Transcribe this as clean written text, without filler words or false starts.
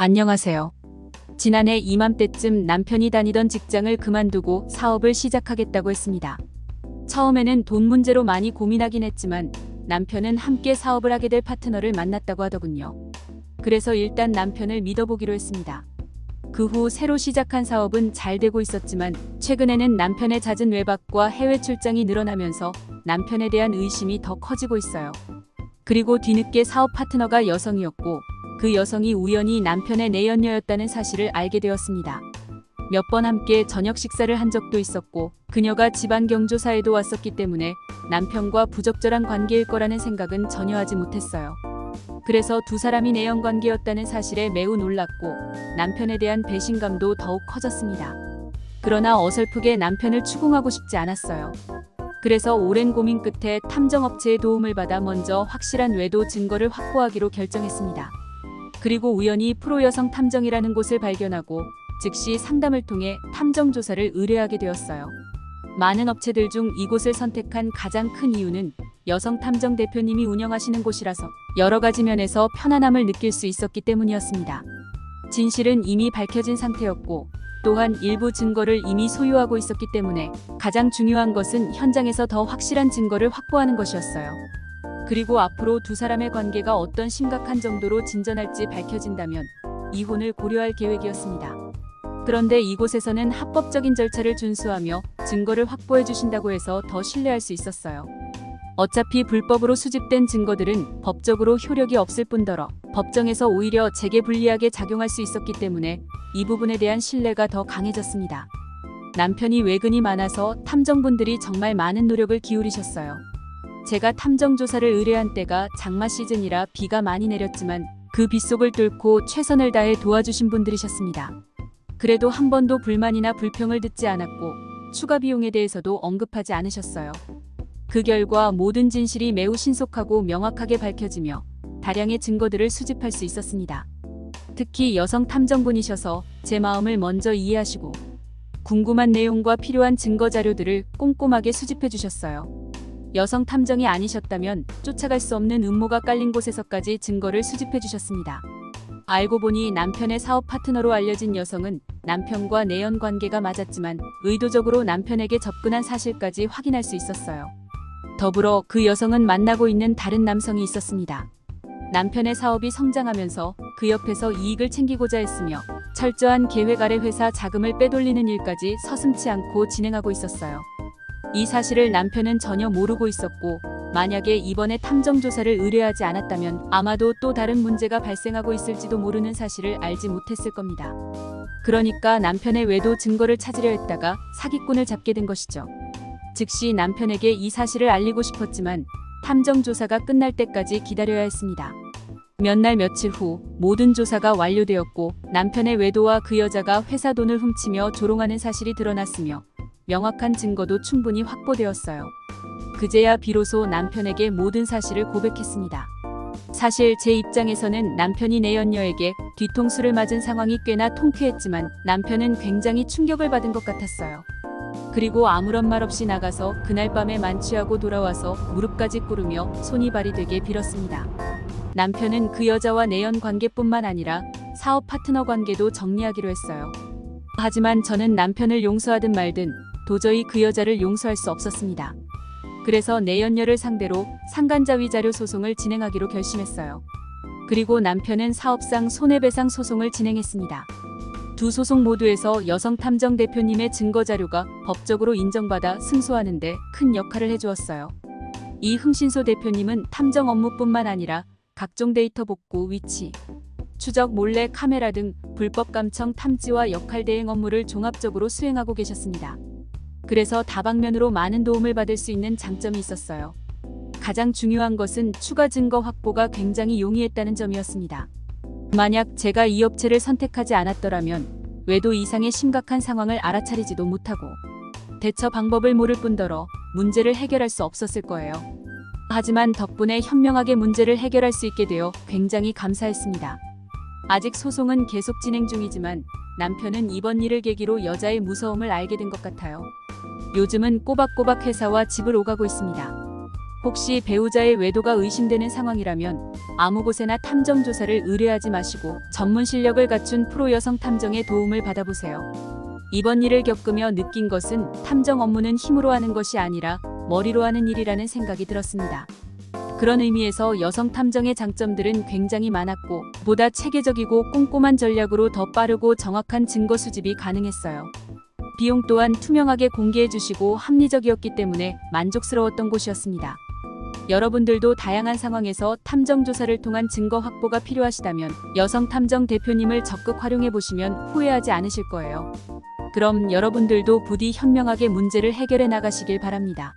안녕하세요. 지난해 이맘때쯤 남편이 다니던 직장을 그만두고 사업을 시작하겠다고 했습니다. 처음에는 돈 문제로 많이 고민하긴 했지만 남편은 함께 사업을 하게 될 파트너를 만났다고 하더군요. 그래서 일단 남편을 믿어보기로 했습니다. 그 후 새로 시작한 사업은 잘 되고 있었지만 최근에는 남편의 잦은 외박과 해외 출장이 늘어나면서 남편에 대한 의심이 더 커지고 있어요. 그리고 뒤늦게 사업 파트너가 여성이었고 그 여성이 우연히 남편의 내연녀였다는 사실을 알게 되었습니다. 몇 번 함께 저녁 식사를 한 적도 있었고 그녀가 집안 경조사에도 왔었기 때문에 남편과 부적절한 관계일 거라는 생각은 전혀 하지 못했어요. 그래서 두 사람이 내연 관계였다는 사실에 매우 놀랐고 남편에 대한 배신감도 더욱 커졌습니다. 그러나 어설프게 남편을 추궁하고 싶지 않았어요. 그래서 오랜 고민 끝에 탐정업체의 도움을 받아 먼저 확실한 외도 증거를 확보하기로 결정했습니다. 그리고 우연히 프로여성 탐정이라는 곳을 발견하고 즉시 상담을 통해 탐정 조사를 의뢰하게 되었어요. 많은 업체들 중 이곳을 선택한 가장 큰 이유는 여성 탐정 대표님이 운영하시는 곳이라서 여러 가지 면에서 편안함을 느낄 수 있었기 때문이었습니다. 진실은 이미 밝혀진 상태였고 또한 일부 증거를 이미 소유하고 있었기 때문에 가장 중요한 것은 현장에서 더 확실한 증거를 확보하는 것이었어요. 그리고 앞으로 두 사람의 관계가 어떤 심각한 정도로 진전할지 밝혀진다면 이혼을 고려할 계획이었습니다. 그런데 이곳에서는 합법적인 절차를 준수하며 증거를 확보해 주신다고 해서 더 신뢰할 수 있었어요. 어차피 불법으로 수집된 증거들은 법적으로 효력이 없을 뿐더러 법정에서 오히려 제게 불리하게 작용할 수 있었기 때문에 이 부분에 대한 신뢰가 더 강해졌습니다. 남편이 외근이 많아서 탐정분들이 정말 많은 노력을 기울이셨어요. 제가 탐정 조사를 의뢰한 때가 장마 시즌이라 비가 많이 내렸지만 그 빗속을 뚫고 최선을 다해 도와주신 분들이셨습니다. 그래도 한 번도 불만이나 불평을 듣지 않았고 추가 비용에 대해서도 언급하지 않으셨어요. 그 결과 모든 진실이 매우 신속하고 명확하게 밝혀지며 다량의 증거들을 수집할 수 있었습니다. 특히 여성 탐정분이셔서 제 마음을 먼저 이해하시고 궁금한 내용과 필요한 증거 자료들을 꼼꼼하게 수집해 주셨어요. 여성 탐정이 아니셨다면 쫓아갈 수 없는 음모가 깔린 곳에서까지 증거를 수집해 주셨습니다. 알고 보니 남편의 사업 파트너로 알려진 여성은 남편과 내연 관계가 맞았지만 의도적으로 남편에게 접근한 사실까지 확인할 수 있었어요. 더불어 그 여성은 만나고 있는 다른 남성이 있었습니다. 남편의 사업이 성장하면서 그 옆에서 이익을 챙기고자 했으며 철저한 계획 아래 회사 자금을 빼돌리는 일까지 서슴지 않고 진행하고 있었어요. 이 사실을 남편은 전혀 모르고 있었고 만약에 이번에 탐정 조사를 의뢰하지 않았다면 아마도 또 다른 문제가 발생하고 있을지도 모르는 사실을 알지 못했을 겁니다. 그러니까 남편의 외도 증거를 찾으려 했다가 사기꾼을 잡게 된 것이죠. 즉시 남편에게 이 사실을 알리고 싶었지만 탐정 조사가 끝날 때까지 기다려야 했습니다. 몇 날 며칠 후 모든 조사가 완료되었고 남편의 외도와 그 여자가 회사 돈을 훔치며 조롱하는 사실이 드러났으며 명확한 증거도 충분히 확보되었어요. 그제야 비로소 남편에게 모든 사실을 고백했습니다. 사실 제 입장에서는 남편이 내연녀에게 뒤통수를 맞은 상황이 꽤나 통쾌했지만 남편은 굉장히 충격을 받은 것 같았어요. 그리고 아무런 말 없이 나가서 그날 밤에 만취하고 돌아와서 무릎까지 꿇으며 손이 발이 되게 빌었습니다. 남편은 그 여자와 내연 관계뿐만 아니라 사업 파트너 관계도 정리하기로 했어요. 하지만 저는 남편을 용서하든 말든 도저히 그 여자를 용서할 수 없었습니다. 그래서 내연녀를 상대로 상간자위 자료 소송을 진행하기로 결심했어요. 그리고 남편은 사업상 손해배상 소송을 진행했습니다. 두 소송 모두에서 여성 탐정 대표님의 증거 자료가 법적으로 인정받아 승소하는 데 큰 역할을 해주었어요. 이 흥신소 대표님은 탐정 업무뿐만 아니라 각종 데이터 복구, 위치, 추적, 몰래 카메라 등 불법 감청 탐지와 역할 대행 업무를 종합적으로 수행하고 계셨습니다. 그래서 다방면으로 많은 도움을 받을 수 있는 장점이 있었어요. 가장 중요한 것은 추가 증거 확보가 굉장히 용이했다는 점이었습니다. 만약 제가 이 업체를 선택하지 않았더라면 외도 이상의 심각한 상황을 알아차리지도 못하고 대처 방법을 모를 뿐더러 문제를 해결할 수 없었을 거예요. 하지만 덕분에 현명하게 문제를 해결할 수 있게 되어 굉장히 감사했습니다. 아직 소송은 계속 진행 중이지만 남편은 이번 일을 계기로 여자의 무서움을 알게 된 것 같아요. 요즘은 꼬박꼬박 회사와 집을 오가고 있습니다. 혹시 배우자의 외도가 의심되는 상황이라면 아무 곳에나 탐정 조사를 의뢰하지 마시고 전문 실력을 갖춘 프로 여성 탐정의 도움을 받아보세요. 이번 일을 겪으며 느낀 것은 탐정 업무는 힘으로 하는 것이 아니라 머리로 하는 일이라는 생각이 들었습니다. 그런 의미에서 여성 탐정의 장점들은 굉장히 많았고 보다 체계적이고 꼼꼼한 전략으로 더 빠르고 정확한 증거 수집이 가능했어요. 비용 또한 투명하게 공개해 주시고 합리적이었기 때문에 만족스러웠던 곳이었습니다. 여러분들도 다양한 상황에서 탐정 조사를 통한 증거 확보가 필요하시다면 여성 탐정 대표님을 적극 활용해 보시면 후회하지 않으실 거예요. 그럼 여러분들도 부디 현명하게 문제를 해결해 나가시길 바랍니다.